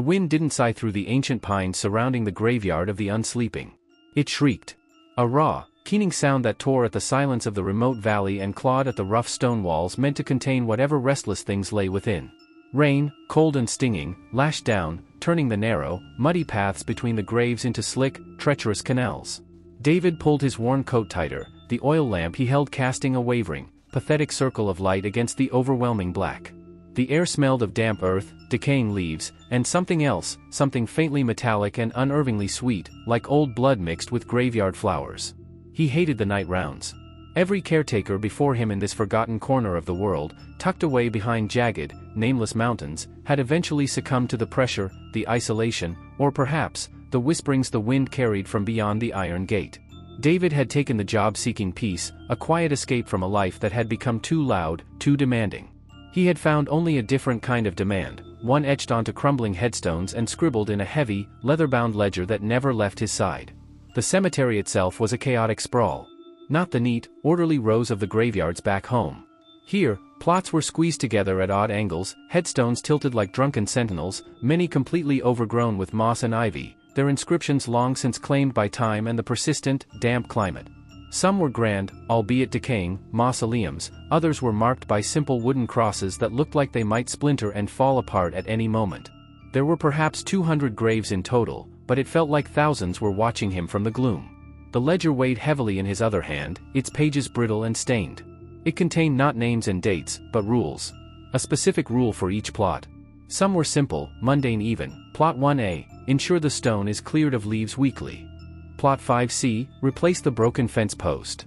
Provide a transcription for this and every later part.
The wind didn't sigh through the ancient pines surrounding the graveyard of the unsleeping. It shrieked. A raw, keening sound that tore at the silence of the remote valley and clawed at the rough stone walls meant to contain whatever restless things lay within. Rain, cold and stinging, lashed down, turning the narrow, muddy paths between the graves into slick, treacherous canals. David pulled his worn coat tighter, the oil lamp he held casting a wavering, pathetic circle of light against the overwhelming black. The air smelled of damp earth, decaying leaves, and something else, something faintly metallic and unervingly sweet, like old blood mixed with graveyard flowers. He hated the night rounds. Every caretaker before him in this forgotten corner of the world, tucked away behind jagged, nameless mountains, had eventually succumbed to the pressure, the isolation, or perhaps, the whisperings the wind carried from beyond the iron gate. David had taken the job seeking peace, a quiet escape from a life that had become too loud, too demanding. He had found only a different kind of demand, one etched onto crumbling headstones and scribbled in a heavy, leather-bound ledger that never left his side. The cemetery itself was a chaotic sprawl. Not the neat, orderly rows of the graveyards back home. Here, plots were squeezed together at odd angles, headstones tilted like drunken sentinels, many completely overgrown with moss and ivy, their inscriptions long since claimed by time and the persistent, damp climate. Some were grand, albeit decaying, mausoleums, others were marked by simple wooden crosses that looked like they might splinter and fall apart at any moment. There were perhaps 200 graves in total, but it felt like thousands were watching him from the gloom. The ledger weighed heavily in his other hand, its pages brittle and stained. It contained not names and dates, but rules. A specific rule for each plot. Some were simple, mundane even. Plot 1A, ensure the stone is cleared of leaves weekly. Plot 5C, replace the broken fence post.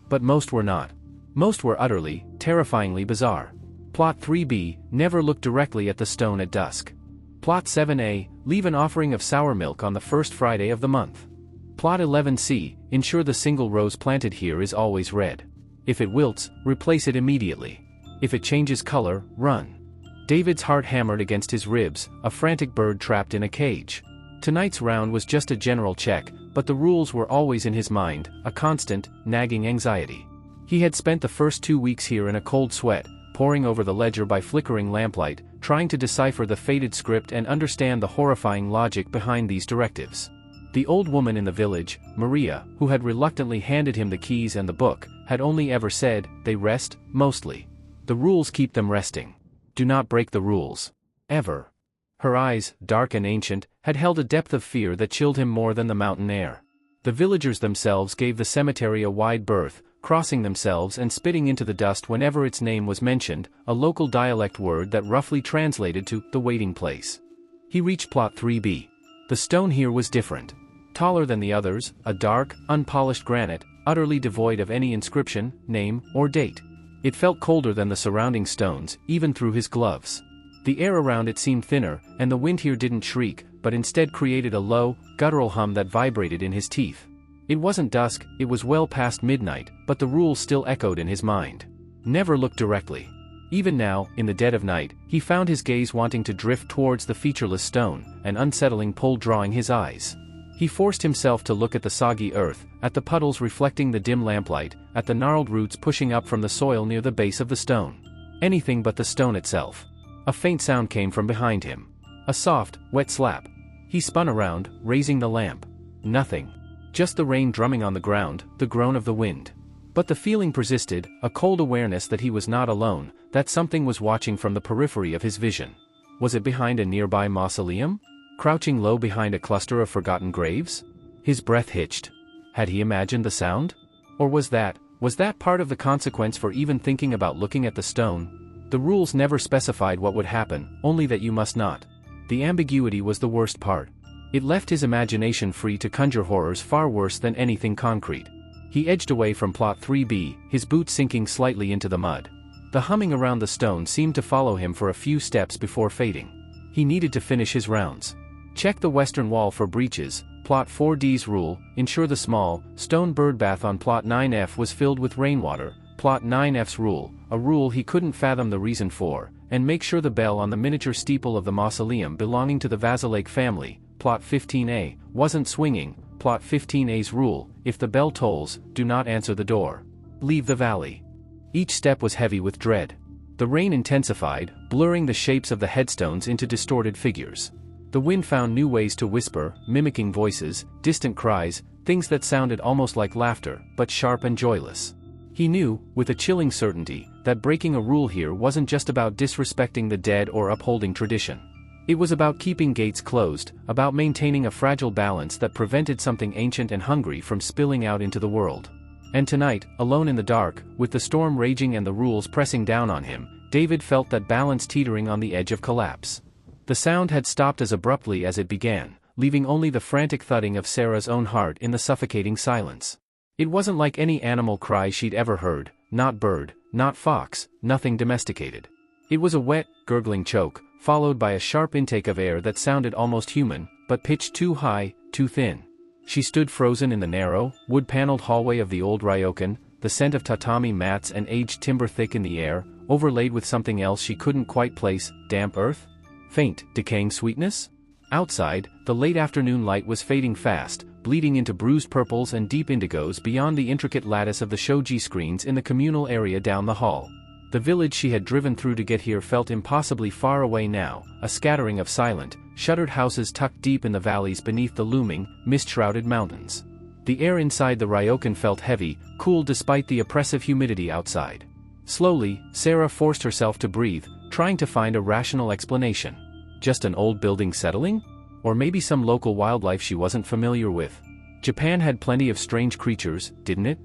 But most were not. Most were utterly, terrifyingly bizarre. Plot 3B, never look directly at the stone at dusk. Plot 7A, leave an offering of sour milk on the first Friday of the month. Plot 11C, ensure the single rose planted here is always red. If it wilts, replace it immediately. If it changes color, run. David's heart hammered against his ribs, a frantic bird trapped in a cage. Tonight's round was just a general check, but the rules were always in his mind, a constant, nagging anxiety. He had spent the first 2 weeks here in a cold sweat, poring over the ledger by flickering lamplight, trying to decipher the faded script and understand the horrifying logic behind these directives. The old woman in the village, Maria, who had reluctantly handed him the keys and the book, had only ever said, "They rest, mostly. The rules keep them resting. Do not break the rules. Ever." Her eyes, dark and ancient, had held a depth of fear that chilled him more than the mountain air. The villagers themselves gave the cemetery a wide berth, crossing themselves and spitting into the dust whenever its name was mentioned, a local dialect word that roughly translated to the waiting place. He reached plot 3B. The stone here was different. Taller than the others, a dark, unpolished granite, utterly devoid of any inscription, name, or date. It felt colder than the surrounding stones, even through his gloves. The air around it seemed thinner, and the wind here didn't shriek, but instead created a low, guttural hum that vibrated in his teeth. It wasn't dusk, it was well past midnight, but the rules still echoed in his mind. Never look directly. Even now, in the dead of night, he found his gaze wanting to drift towards the featureless stone, an unsettling pull drawing his eyes. He forced himself to look at the soggy earth, at the puddles reflecting the dim lamplight, at the gnarled roots pushing up from the soil near the base of the stone. Anything but the stone itself. A faint sound came from behind him. A soft, wet slap. He spun around, raising the lamp. Nothing. Just the rain drumming on the ground, the groan of the wind. But the feeling persisted, a cold awareness that he was not alone, that something was watching from the periphery of his vision. Was it behind a nearby mausoleum? Crouching low behind a cluster of forgotten graves? His breath hitched. Had he imagined the sound? Or was that part of the consequence for even thinking about looking at the stone? The rules never specified what would happen, only that you must not. The ambiguity was the worst part. It left his imagination free to conjure horrors far worse than anything concrete. He edged away from plot 3B, his boots sinking slightly into the mud. The humming around the stone seemed to follow him for a few steps before fading. He needed to finish his rounds. Check the western wall for breaches. Plot 4D's rule, ensure the small, stone birdbath on plot 9F was filled with rainwater. Plot 9F's rule, a rule he couldn't fathom the reason for, and make sure the bell on the miniature steeple of the mausoleum belonging to the Vasilake family, plot 15A, wasn't swinging. Plot 15A's rule, if the bell tolls, do not answer the door. Leave the valley. Each step was heavy with dread. The rain intensified, blurring the shapes of the headstones into distorted figures. The wind found new ways to whisper, mimicking voices, distant cries, things that sounded almost like laughter, but sharp and joyless. He knew, with a chilling certainty, that breaking a rule here wasn't just about disrespecting the dead or upholding tradition. It was about keeping gates closed, about maintaining a fragile balance that prevented something ancient and hungry from spilling out into the world. And tonight, alone in the dark, with the storm raging and the rules pressing down on him, David felt that balance teetering on the edge of collapse. The sound had stopped as abruptly as it began, leaving only the frantic thudding of Sarah's own heart in the suffocating silence. It wasn't like any animal cry she'd ever heard, not bird, not fox, nothing domesticated. It was a wet, gurgling choke, followed by a sharp intake of air that sounded almost human, but pitched too high, too thin. She stood frozen in the narrow, wood-paneled hallway of the old ryokan, the scent of tatami mats and aged timber thick in the air, overlaid with something else she couldn't quite place, damp earth? Faint, decaying sweetness? Outside, the late afternoon light was fading fast, bleeding into bruised purples and deep indigos beyond the intricate lattice of the shoji screens in the communal area down the hall. The village she had driven through to get here felt impossibly far away now, a scattering of silent, shuttered houses tucked deep in the valleys beneath the looming, mist-shrouded mountains. The air inside the ryokan felt heavy, cool despite the oppressive humidity outside. Slowly, Sarah forced herself to breathe, trying to find a rational explanation. Just an old building settling? Or maybe some local wildlife she wasn't familiar with. Japan had plenty of strange creatures, didn't it?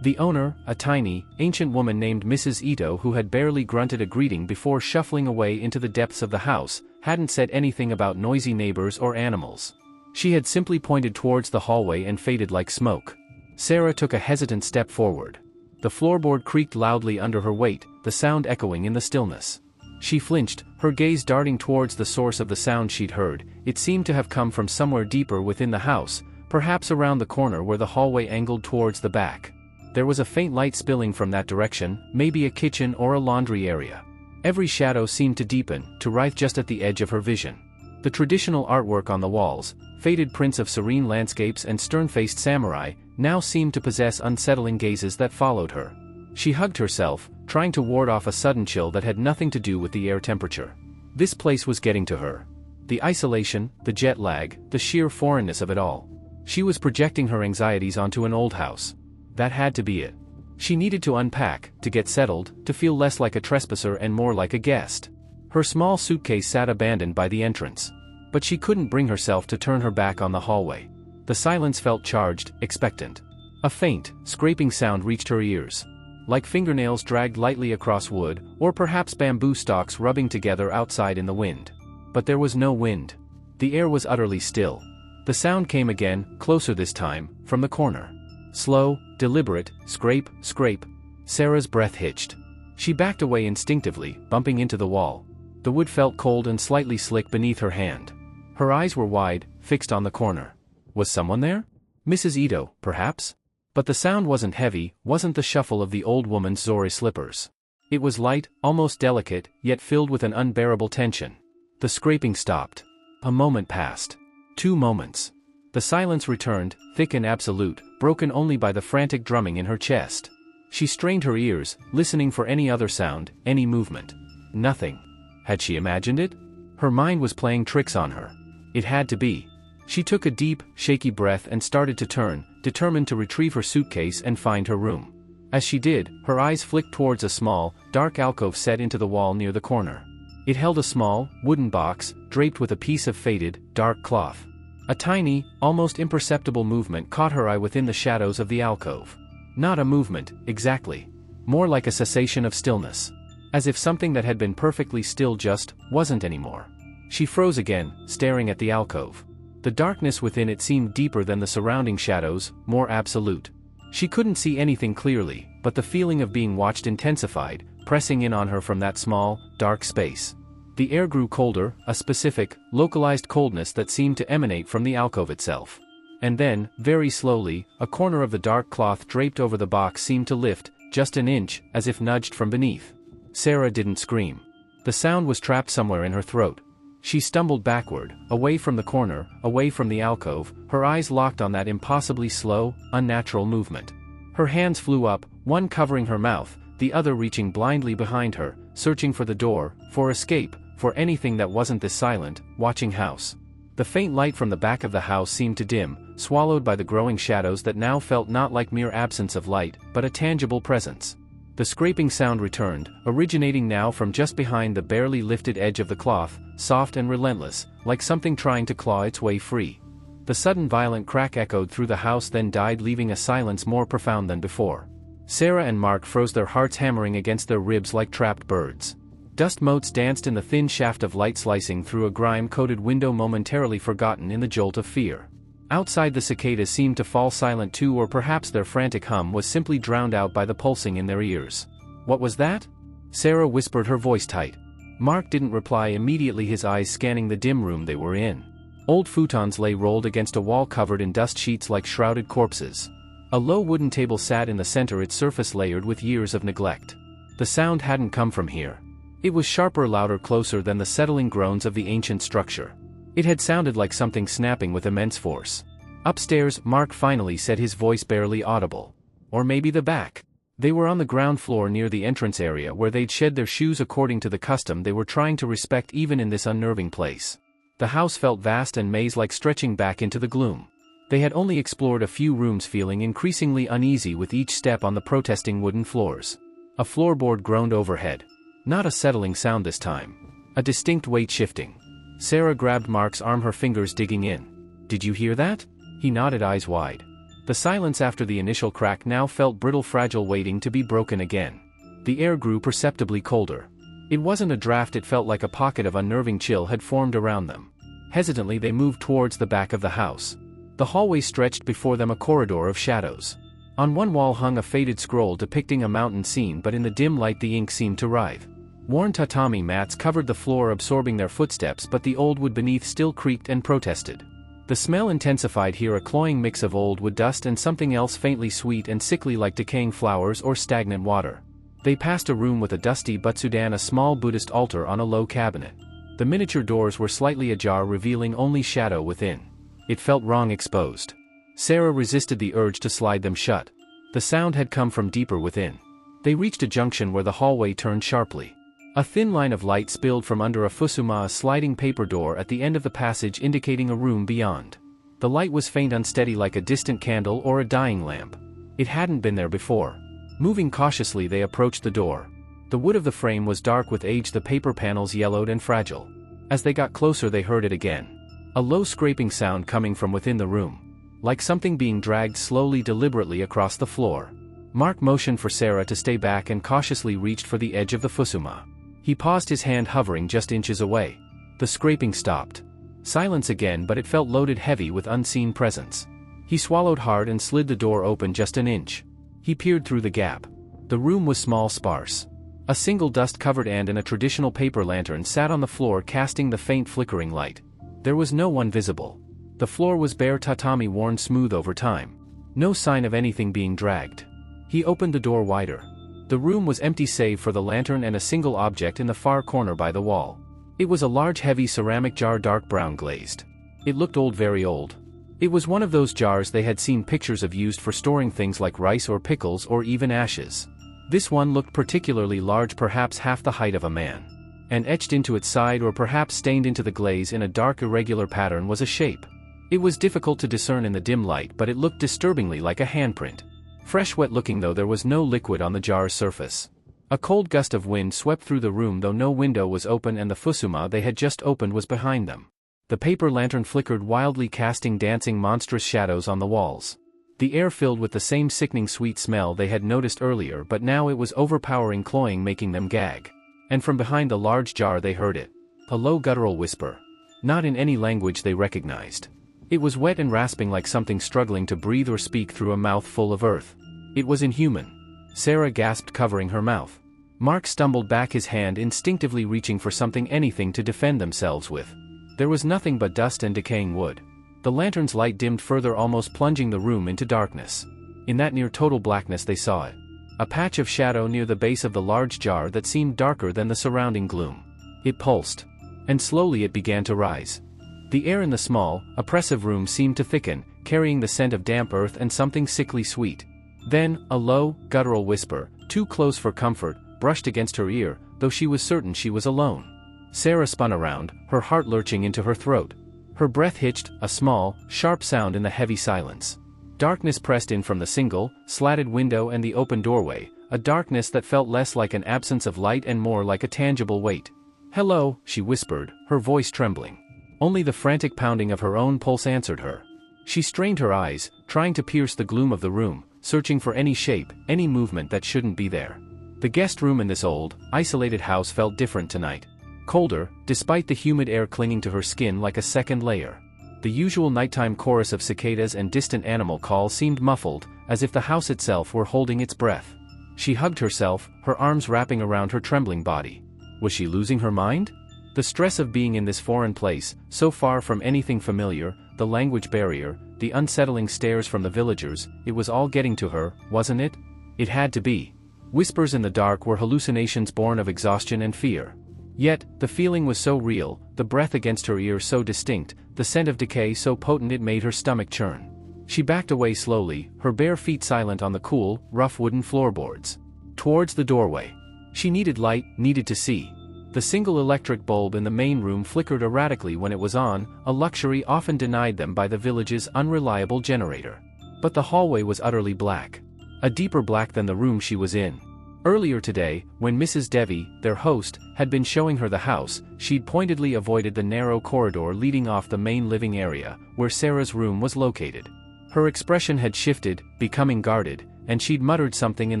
The owner, a tiny, ancient woman named Mrs. Ito who had barely grunted a greeting before shuffling away into the depths of the house, hadn't said anything about noisy neighbors or animals. She had simply pointed towards the hallway and faded like smoke. Sarah took a hesitant step forward. The floorboard creaked loudly under her weight, the sound echoing in the stillness. She flinched, her gaze darting towards the source of the sound she'd heard. It seemed to have come from somewhere deeper within the house, perhaps around the corner where the hallway angled towards the back. There was a faint light spilling from that direction, maybe a kitchen or a laundry area. Every shadow seemed to deepen, to writhe just at the edge of her vision. The traditional artwork on the walls, faded prints of serene landscapes and stern-faced samurai, now seemed to possess unsettling gazes that followed her. She hugged herself, trying to ward off a sudden chill that had nothing to do with the air temperature. This place was getting to her. The isolation, the jet lag, the sheer foreignness of it all. She was projecting her anxieties onto an old house. That had to be it. She needed to unpack, to get settled, to feel less like a trespasser and more like a guest. Her small suitcase sat abandoned by the entrance. But she couldn't bring herself to turn her back on the hallway. The silence felt charged, expectant. A faint, scraping sound reached her ears. Like fingernails dragged lightly across wood, or perhaps bamboo stalks rubbing together outside in the wind. But there was no wind. The air was utterly still. The sound came again, closer this time, from the corner. Slow, deliberate, scrape, scrape. Sarah's breath hitched. She backed away instinctively, bumping into the wall. The wood felt cold and slightly slick beneath her hand. Her eyes were wide, fixed on the corner. Was someone there? Mrs. Ito, perhaps? But the sound wasn't heavy, wasn't the shuffle of the old woman's zori slippers. It was light, almost delicate, yet filled with an unbearable tension. The scraping stopped. A moment passed. 2 moments. The silence returned, thick and absolute, broken only by the frantic drumming in her chest. She strained her ears, listening for any other sound, any movement. Nothing. Had she imagined it? Her mind was playing tricks on her. It had to be. She took a deep, shaky breath and started to turn, determined to retrieve her suitcase and find her room. As she did, her eyes flicked towards a small, dark alcove set into the wall near the corner. It held a small, wooden box, draped with a piece of faded, dark cloth. A tiny, almost imperceptible movement caught her eye within the shadows of the alcove. Not a movement, exactly. More like a cessation of stillness. As if something that had been perfectly still just wasn't anymore. She froze again, staring at the alcove. The darkness within it seemed deeper than the surrounding shadows, more absolute. She couldn't see anything clearly, but the feeling of being watched intensified, pressing in on her from that small, dark space. The air grew colder, a specific, localized coldness that seemed to emanate from the alcove itself. And then, very slowly, a corner of the dark cloth draped over the box seemed to lift, just an inch, as if nudged from beneath. Sarah didn't scream. The sound was trapped somewhere in her throat. She stumbled backward, away from the corner, away from the alcove, her eyes locked on that impossibly slow, unnatural movement. Her hands flew up, one covering her mouth, the other reaching blindly behind her, searching for the door, for escape, for anything that wasn't this silent, watching house. The faint light from the back of the house seemed to dim, swallowed by the growing shadows that now felt not like mere absence of light, but a tangible presence. The scraping sound returned, originating now from just behind the barely lifted edge of the cloth, soft and relentless, like something trying to claw its way free. The sudden violent crack echoed through the house, then died, leaving a silence more profound than before. Sarah and Mark froze, their hearts hammering against their ribs like trapped birds. Dust motes danced in the thin shaft of light slicing through a grime-coated window, momentarily forgotten in the jolt of fear. Outside, the cicadas seemed to fall silent too, or perhaps their frantic hum was simply drowned out by the pulsing in their ears. "What was that?" Sarah whispered, her voice tight. Mark didn't reply immediately, his eyes scanning the dim room they were in. Old futons lay rolled against a wall covered in dust sheets like shrouded corpses. A low wooden table sat in the center, its surface layered with years of neglect. The sound hadn't come from here. It was sharper, louder, closer than the settling groans of the ancient structure. It had sounded like something snapping with immense force. "Upstairs," Mark finally said, his voice barely audible. "Or maybe the back." They were on the ground floor near the entrance area where they'd shed their shoes according to the custom they were trying to respect even in this unnerving place. The house felt vast and maze-like, stretching back into the gloom. They had only explored a few rooms, feeling increasingly uneasy with each step on the protesting wooden floors. A floorboard groaned overhead. Not a settling sound this time. A distinct weight shifting. Sarah grabbed Mark's arm, her fingers digging in. "Did you hear that?" He nodded, eyes wide. The silence after the initial crack now felt brittle, fragile, waiting to be broken again. The air grew perceptibly colder. It wasn't a draft, it felt like a pocket of unnerving chill had formed around them. Hesitantly they moved towards the back of the house. The hallway stretched before them, a corridor of shadows. On one wall hung a faded scroll depicting a mountain scene, but in the dim light the ink seemed to writhe. Worn tatami mats covered the floor, absorbing their footsteps, but the old wood beneath still creaked and protested. The smell intensified here, a cloying mix of old wood dust and something else faintly sweet and sickly, like decaying flowers or stagnant water. They passed a room with a dusty butsudan, a small Buddhist altar on a low cabinet. The miniature doors were slightly ajar, revealing only shadow within. It felt wrong, exposed. Sarah resisted the urge to slide them shut. The sound had come from deeper within. They reached a junction where the hallway turned sharply. A thin line of light spilled from under a fusuma, a sliding paper door at the end of the passage indicating a room beyond. The light was faint, unsteady, like a distant candle or a dying lamp. It hadn't been there before. Moving cautiously they approached the door. The wood of the frame was dark with age, the paper panels yellowed and fragile. As they got closer they heard it again. A low scraping sound coming from within the room. Like something being dragged slowly, deliberately across the floor. Mark motioned for Sarah to stay back and cautiously reached for the edge of the fusuma. He paused, his hand hovering just inches away. The scraping stopped. Silence again, but it felt loaded, heavy with unseen presence. He swallowed hard and slid the door open just an inch. He peered through the gap. The room was small, sparse. A single dust-covered end and a traditional paper lantern sat on the floor, casting the faint flickering light. There was no one visible. The floor was bare, tatami worn smooth over time. No sign of anything being dragged. He opened the door wider. The room was empty save for the lantern and a single object in the far corner by the wall. It was a large, heavy ceramic jar, dark brown glazed. It looked old, very old. It was one of those jars they had seen pictures of, used for storing things like rice or pickles or even ashes. This one looked particularly large, perhaps half the height of a man. And etched into its side, or perhaps stained into the glaze in a dark, irregular pattern, was a shape. It was difficult to discern in the dim light, but it looked disturbingly like a handprint. Fresh, wet looking though, there was no liquid on the jar's surface. A cold gust of wind swept through the room, though no window was open and the fusuma they had just opened was behind them. The paper lantern flickered wildly, casting dancing, monstrous shadows on the walls. The air filled with the same sickening sweet smell they had noticed earlier, but now it was overpowering, cloying, making them gag. And from behind the large jar they heard it. A low guttural whisper. Not in any language they recognized. It was wet and rasping, like something struggling to breathe or speak through a mouth full of earth. It was inhuman. Sarah gasped, covering her mouth. Mark stumbled back, his hand instinctively reaching for something, anything to defend themselves with. There was nothing but dust and decaying wood. The lantern's light dimmed further, almost plunging the room into darkness. In that near total blackness they saw it. A patch of shadow near the base of the large jar that seemed darker than the surrounding gloom. It pulsed. And slowly it began to rise. The air in the small, oppressive room seemed to thicken, carrying the scent of damp earth and something sickly sweet. Then, a low, guttural whisper, too close for comfort, brushed against her ear, though she was certain she was alone. Sarah spun around, her heart lurching into her throat. Her breath hitched, a small, sharp sound in the heavy silence. Darkness pressed in from the single, slatted window and the open doorway, a darkness that felt less like an absence of light and more like a tangible weight. "Hello," she whispered, her voice trembling. Only the frantic pounding of her own pulse answered her. She strained her eyes, trying to pierce the gloom of the room, searching for any shape, any movement that shouldn't be there. The guest room in this old, isolated house felt different tonight. Colder, despite the humid air clinging to her skin like a second layer. The usual nighttime chorus of cicadas and distant animal calls seemed muffled, as if the house itself were holding its breath. She hugged herself, her arms wrapping around her trembling body. Was she losing her mind? The stress of being in this foreign place, so far from anything familiar, the language barrier, the unsettling stares from the villagers, it was all getting to her, wasn't it? It had to be. Whispers in the dark were hallucinations born of exhaustion and fear. Yet, the feeling was so real, the breath against her ear so distinct, the scent of decay so potent it made her stomach churn. She backed away slowly, her bare feet silent on the cool, rough wooden floorboards. Towards the doorway. She needed light, needed to see. The single electric bulb in the main room flickered erratically when it was on, a luxury often denied them by the village's unreliable generator. But the hallway was utterly black. A deeper black than the room she was in. Earlier today, when Mrs. Devi, their host, had been showing her the house, she'd pointedly avoided the narrow corridor leading off the main living area, where Sarah's room was located. Her expression had shifted, becoming guarded, and she'd muttered something in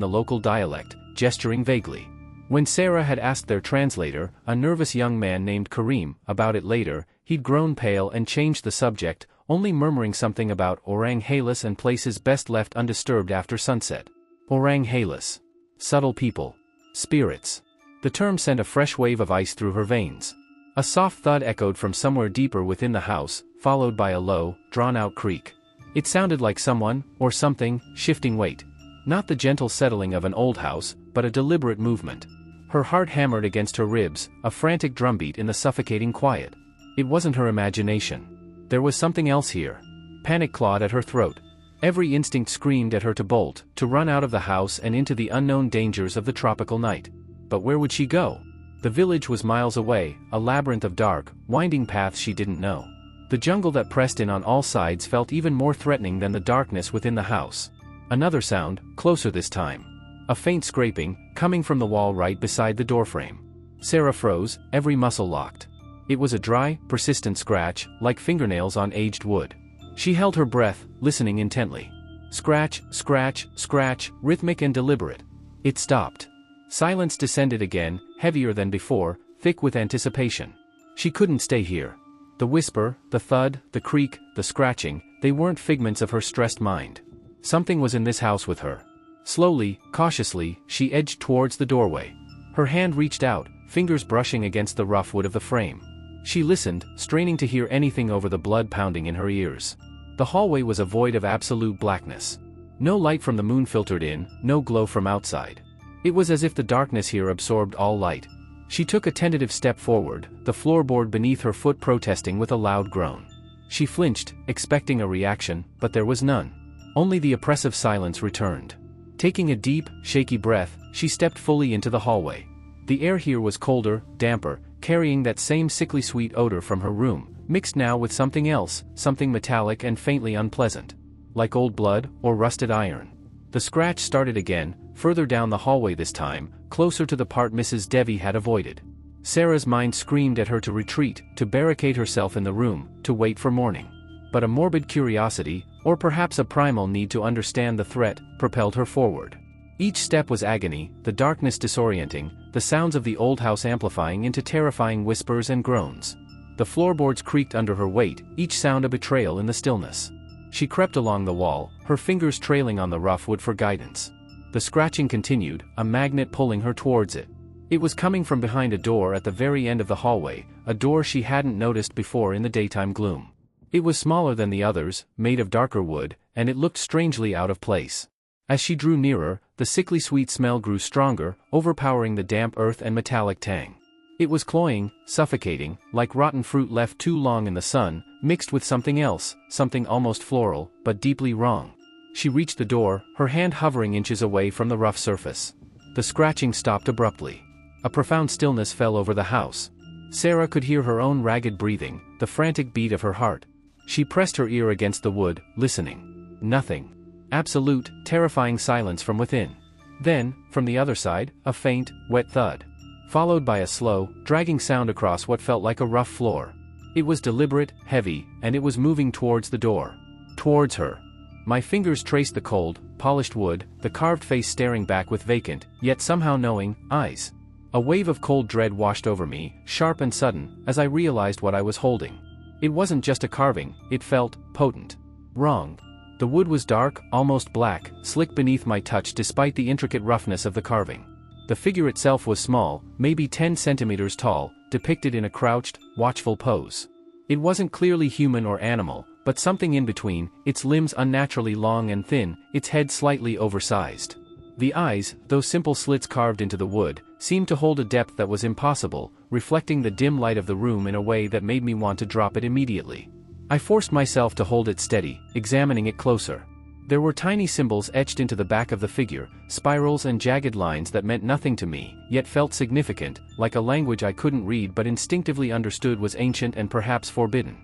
the local dialect, gesturing vaguely. When Sarah had asked their translator, a nervous young man named Karim, about it later, he'd grown pale and changed the subject, only murmuring something about Orang Halis and places best left undisturbed after sunset. Orang Halis. Subtle people. Spirits. The term sent a fresh wave of ice through her veins. A soft thud echoed from somewhere deeper within the house, followed by a low, drawn-out creak. It sounded like someone, or something, shifting weight. Not the gentle settling of an old house, but a deliberate movement. Her heart hammered against her ribs, a frantic drumbeat in the suffocating quiet. It wasn't her imagination. There was something else here. Panic clawed at her throat. Every instinct screamed at her to bolt, to run out of the house and into the unknown dangers of the tropical night. But where would she go? The village was miles away, a labyrinth of dark, winding paths she didn't know. The jungle that pressed in on all sides felt even more threatening than the darkness within the house. Another sound, closer this time. A faint scraping, coming from the wall right beside the doorframe. Sarah froze, every muscle locked. It was a dry, persistent scratch, like fingernails on aged wood. She held her breath, listening intently. Scratch, scratch, scratch, rhythmic and deliberate. It stopped. Silence descended again, heavier than before, thick with anticipation. She couldn't stay here. The whisper, the thud, the creak, the scratching, they weren't figments of her stressed mind. Something was in this house with her. Slowly, cautiously, she edged towards the doorway. Her hand reached out, fingers brushing against the rough wood of the frame. She listened, straining to hear anything over the blood pounding in her ears. The hallway was a void of absolute blackness. No light from the moon filtered in, no glow from outside. It was as if the darkness here absorbed all light. She took a tentative step forward, the floorboard beneath her foot protesting with a loud groan. She flinched, expecting a reaction, but there was none. Only the oppressive silence returned. Taking a deep, shaky breath, she stepped fully into the hallway. The air here was colder, damper, carrying that same sickly sweet odor from her room, mixed now with something else, something metallic and faintly unpleasant. Like old blood, or rusted iron. The scratch started again, further down the hallway this time, closer to the part Mrs. Devi had avoided. Sarah's mind screamed at her to retreat, to barricade herself in the room, to wait for morning. But a morbid curiosity, or perhaps a primal need to understand the threat, propelled her forward. Each step was agony, the darkness disorienting, the sounds of the old house amplifying into terrifying whispers and groans. The floorboards creaked under her weight, each sound a betrayal in the stillness. She crept along the wall, her fingers trailing on the rough wood for guidance. The scratching continued, a magnet pulling her towards it. It was coming from behind a door at the very end of the hallway, a door she hadn't noticed before in the daytime gloom. It was smaller than the others, made of darker wood, and it looked strangely out of place. As she drew nearer, the sickly sweet smell grew stronger, overpowering the damp earth and metallic tang. It was cloying, suffocating, like rotten fruit left too long in the sun, mixed with something else, something almost floral, but deeply wrong. She reached the door, her hand hovering inches away from the rough surface. The scratching stopped abruptly. A profound stillness fell over the house. Sarah could hear her own ragged breathing, the frantic beat of her heart. She pressed her ear against the wood, listening. Nothing. Absolute, terrifying silence from within. Then, from the other side, a faint, wet thud. Followed by a slow, dragging sound across what felt like a rough floor. It was deliberate, heavy, and it was moving towards the door. Towards her. My fingers traced the cold, polished wood, the carved face staring back with vacant, yet somehow knowing, eyes. A wave of cold dread washed over me, sharp and sudden, as I realized what I was holding. It wasn't just a carving, it felt potent. Wrong. The wood was dark, almost black, slick beneath my touch despite the intricate roughness of the carving. The figure itself was small, maybe 10 centimeters tall, depicted in a crouched, watchful pose. It wasn't clearly human or animal, but something in between, its limbs unnaturally long and thin, its head slightly oversized. The eyes, though simple slits carved into the wood, seemed to hold a depth that was impossible, reflecting the dim light of the room in a way that made me want to drop it immediately. I forced myself to hold it steady, examining it closer. There were tiny symbols etched into the back of the figure, spirals and jagged lines that meant nothing to me, yet felt significant, like a language I couldn't read but instinctively understood was ancient and perhaps forbidden.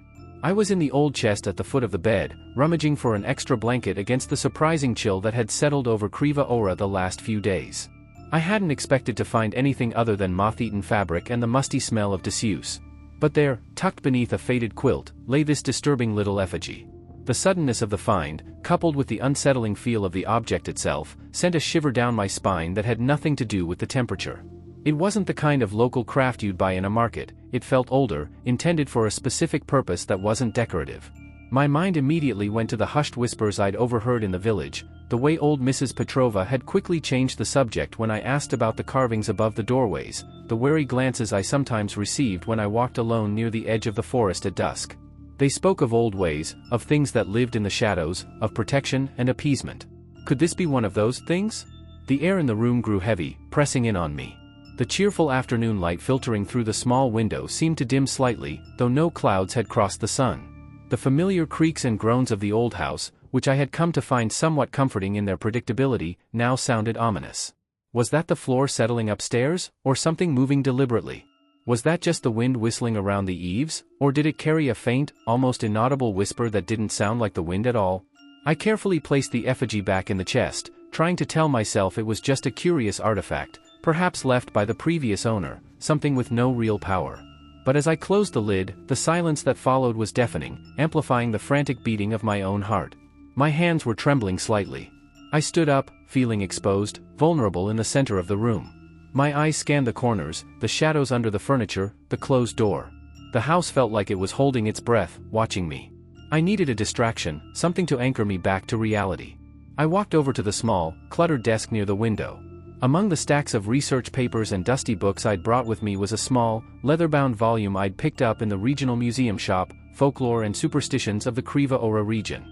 I was in the old chest at the foot of the bed, rummaging for an extra blanket against the surprising chill that had settled over Creepypasta the last few days. I hadn't expected to find anything other than moth-eaten fabric and the musty smell of disuse. But there, tucked beneath a faded quilt, lay this disturbing little effigy. The suddenness of the find, coupled with the unsettling feel of the object itself, sent a shiver down my spine that had nothing to do with the temperature. It wasn't the kind of local craft you'd buy in a market, it felt older, intended for a specific purpose that wasn't decorative. My mind immediately went to the hushed whispers I'd overheard in the village, the way old Mrs. Petrova had quickly changed the subject when I asked about the carvings above the doorways, the wary glances I sometimes received when I walked alone near the edge of the forest at dusk. They spoke of old ways, of things that lived in the shadows, of protection and appeasement. Could this be one of those things? The air in the room grew heavy, pressing in on me. The cheerful afternoon light filtering through the small window seemed to dim slightly, though no clouds had crossed the sun. The familiar creaks and groans of the old house, which I had come to find somewhat comforting in their predictability, now sounded ominous. Was that the floor settling upstairs, or something moving deliberately? Was that just the wind whistling around the eaves, or did it carry a faint, almost inaudible whisper that didn't sound like the wind at all? I carefully placed the effigy back in the chest, trying to tell myself it was just a curious artifact, perhaps left by the previous owner, something with no real power. But as I closed the lid, the silence that followed was deafening, amplifying the frantic beating of my own heart. My hands were trembling slightly. I stood up, feeling exposed, vulnerable in the center of the room. My eyes scanned the corners, the shadows under the furniture, the closed door. The house felt like it was holding its breath, watching me. I needed a distraction, something to anchor me back to reality. I walked over to the small, cluttered desk near the window. Among the stacks of research papers and dusty books I'd brought with me was a small, leather-bound volume I'd picked up in the regional museum shop, Folklore and Superstitions of the Creepypasta region.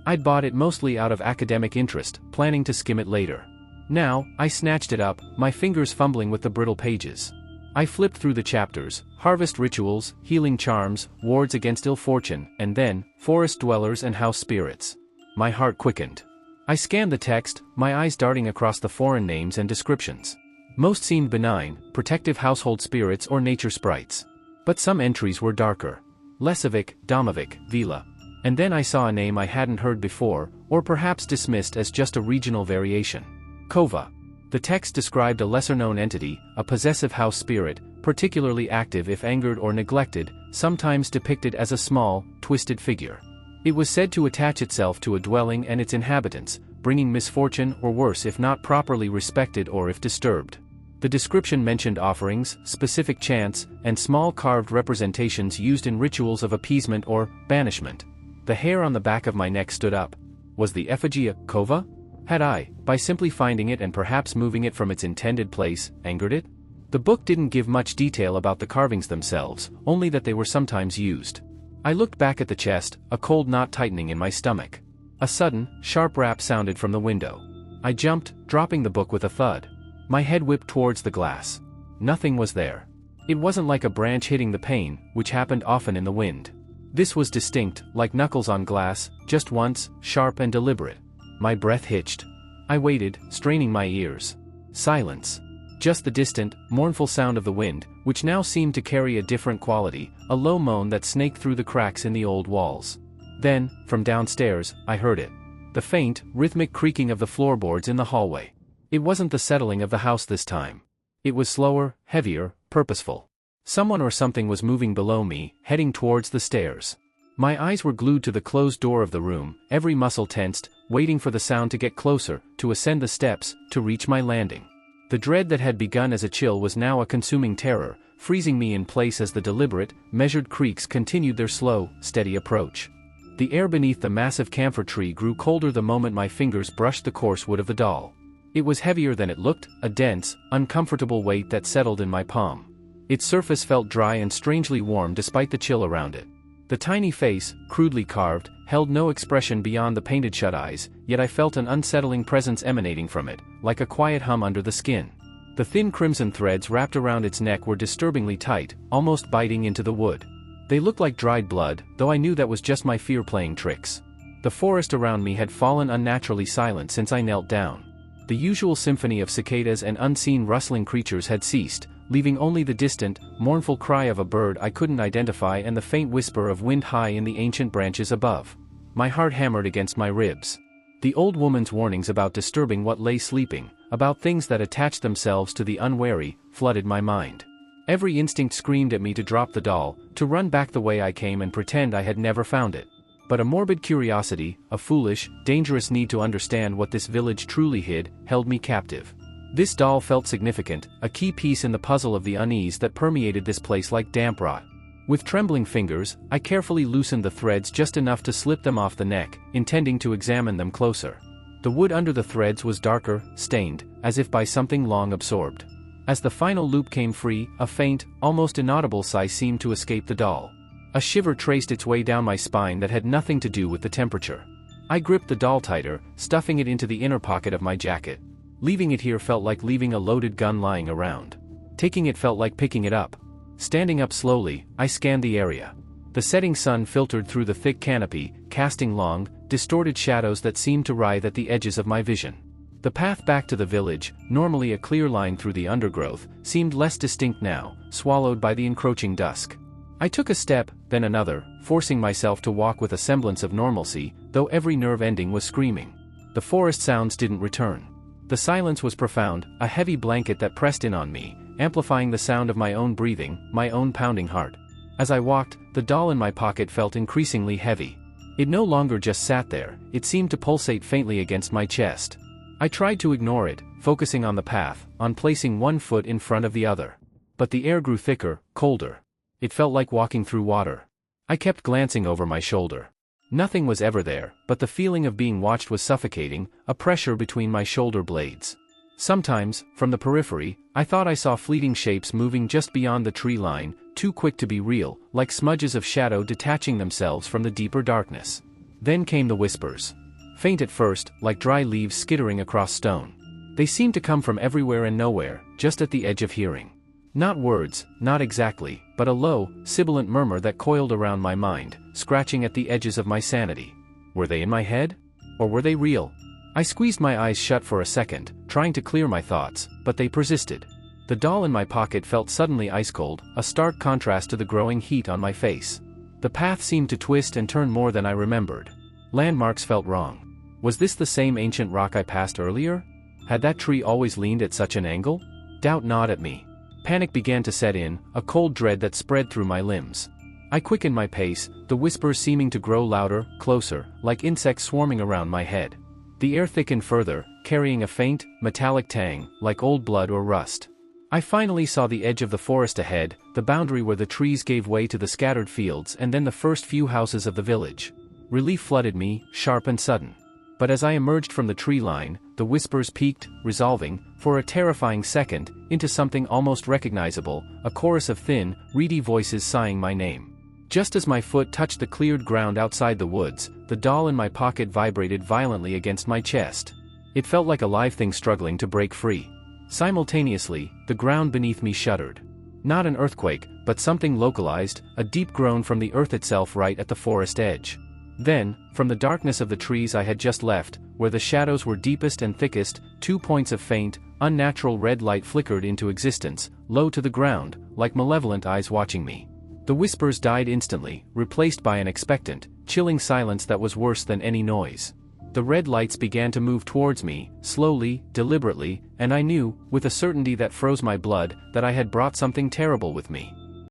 I'd bought it mostly out of academic interest, planning to skim it later. Now, I snatched it up, my fingers fumbling with the brittle pages. I flipped through the chapters: harvest rituals, healing charms, wards against ill fortune, and then, forest dwellers and house spirits. My heart quickened. I scanned the text, my eyes darting across the foreign names and descriptions. Most seemed benign, protective household spirits or nature sprites. But some entries were darker. Lesovic, Domovic, Vila. And then I saw a name I hadn't heard before, or perhaps dismissed as just a regional variation. Kova. The text described a lesser-known entity, a possessive house spirit, particularly active if angered or neglected, sometimes depicted as a small, twisted figure. It was said to attach itself to a dwelling and its inhabitants, bringing misfortune or worse if not properly respected or if disturbed. The description mentioned offerings, specific chants, and small carved representations used in rituals of appeasement or banishment. The hair on the back of my neck stood up. Was the effigy a Kova? Had I, by simply finding it and perhaps moving it from its intended place, angered it? The book didn't give much detail about the carvings themselves, only that they were sometimes used. I looked back at the chest, a cold knot tightening in my stomach. A sudden, sharp rap sounded from the window. I jumped, dropping the book with a thud. My head whipped towards the glass. Nothing was there. It wasn't like a branch hitting the pane, which happened often in the wind. This was distinct, like knuckles on glass, just once, sharp and deliberate. My breath hitched. I waited, straining my ears. Silence. Just the distant, mournful sound of the wind, which now seemed to carry a different quality, a low moan that snaked through the cracks in the old walls. Then, from downstairs, I heard it. The faint, rhythmic creaking of the floorboards in the hallway. It wasn't the settling of the house this time. It was slower, heavier, purposeful. Someone or something was moving below me, heading towards the stairs. My eyes were glued to the closed door of the room, every muscle tensed, waiting for the sound to get closer, to ascend the steps, to reach my landing. The dread that had begun as a chill was now a consuming terror, freezing me in place as the deliberate, measured creaks continued their slow, steady approach. The air beneath the massive camphor tree grew colder the moment my fingers brushed the coarse wood of the doll. It was heavier than it looked, a dense, uncomfortable weight that settled in my palm. Its surface felt dry and strangely warm despite the chill around it. The tiny face, crudely carved, held no expression beyond the painted shut eyes, yet I felt an unsettling presence emanating from it, like a quiet hum under the skin. The thin crimson threads wrapped around its neck were disturbingly tight, almost biting into the wood. They looked like dried blood, though I knew that was just my fear playing tricks. The forest around me had fallen unnaturally silent since I knelt down. The usual symphony of cicadas and unseen rustling creatures had ceased, leaving only the distant, mournful cry of a bird I couldn't identify and the faint whisper of wind high in the ancient branches above. My heart hammered against my ribs. The old woman's warnings about disturbing what lay sleeping, about things that attached themselves to the unwary, flooded my mind. Every instinct screamed at me to drop the doll, to run back the way I came and pretend I had never found it. But a morbid curiosity, a foolish, dangerous need to understand what this village truly hid, held me captive. This doll felt significant, a key piece in the puzzle of the unease that permeated this place like damp rot. With trembling fingers, I carefully loosened the threads just enough to slip them off the neck, intending to examine them closer. The wood under the threads was darker, stained, as if by something long absorbed. As the final loop came free, a faint, almost inaudible sigh seemed to escape the doll. A shiver traced its way down my spine that had nothing to do with the temperature. I gripped the doll tighter, stuffing it into the inner pocket of my jacket. Leaving it here felt like leaving a loaded gun lying around. Taking it felt like picking it up. Standing up slowly, I scanned the area. The setting sun filtered through the thick canopy, casting long, distorted shadows that seemed to writhe at the edges of my vision. The path back to the village, normally a clear line through the undergrowth, seemed less distinct now, swallowed by the encroaching dusk. I took a step, then another, forcing myself to walk with a semblance of normalcy, though every nerve ending was screaming. The forest sounds didn't return. The silence was profound, a heavy blanket that pressed in on me, amplifying the sound of my own breathing, my own pounding heart. As I walked, the doll in my pocket felt increasingly heavy. It no longer just sat there, it seemed to pulsate faintly against my chest. I tried to ignore it, focusing on the path, on placing one foot in front of the other. But the air grew thicker, colder. It felt like walking through water. I kept glancing over my shoulder. Nothing was ever there, but the feeling of being watched was suffocating, a pressure between my shoulder blades. Sometimes, from the periphery, I thought I saw fleeting shapes moving just beyond the tree line, too quick to be real, like smudges of shadow detaching themselves from the deeper darkness. Then came the whispers. Faint at first, like dry leaves skittering across stone. They seemed to come from everywhere and nowhere, just at the edge of hearing. Not words, not exactly, but a low, sibilant murmur that coiled around my mind, scratching at the edges of my sanity. Were they in my head? Or were they real? I squeezed my eyes shut for a second, trying to clear my thoughts, but they persisted. The doll in my pocket felt suddenly ice-cold, a stark contrast to the growing heat on my face. The path seemed to twist and turn more than I remembered. Landmarks felt wrong. Was this the same ancient rock I passed earlier? Had that tree always leaned at such an angle? Doubt gnawed at me. Panic began to set in, a cold dread that spread through my limbs. I quickened my pace, the whispers seeming to grow louder, closer, like insects swarming around my head. The air thickened further, carrying a faint, metallic tang, like old blood or rust. I finally saw the edge of the forest ahead, the boundary where the trees gave way to the scattered fields and then the first few houses of the village. Relief flooded me, sharp and sudden. But as I emerged from the tree line, the whispers peaked, resolving, for a terrifying second, into something almost recognizable, a chorus of thin, reedy voices sighing my name. Just as my foot touched the cleared ground outside the woods, the doll in my pocket vibrated violently against my chest. It felt like a live thing struggling to break free. Simultaneously, the ground beneath me shuddered. Not an earthquake, but something localized, a deep groan from the earth itself right at the forest edge. Then, from the darkness of the trees I had just left, where the shadows were deepest and thickest, 2 points of faint, unnatural red light flickered into existence, low to the ground, like malevolent eyes watching me. The whispers died instantly, replaced by an expectant, chilling silence that was worse than any noise. The red lights began to move towards me, slowly, deliberately, and I knew, with a certainty that froze my blood, that I had brought something terrible with me.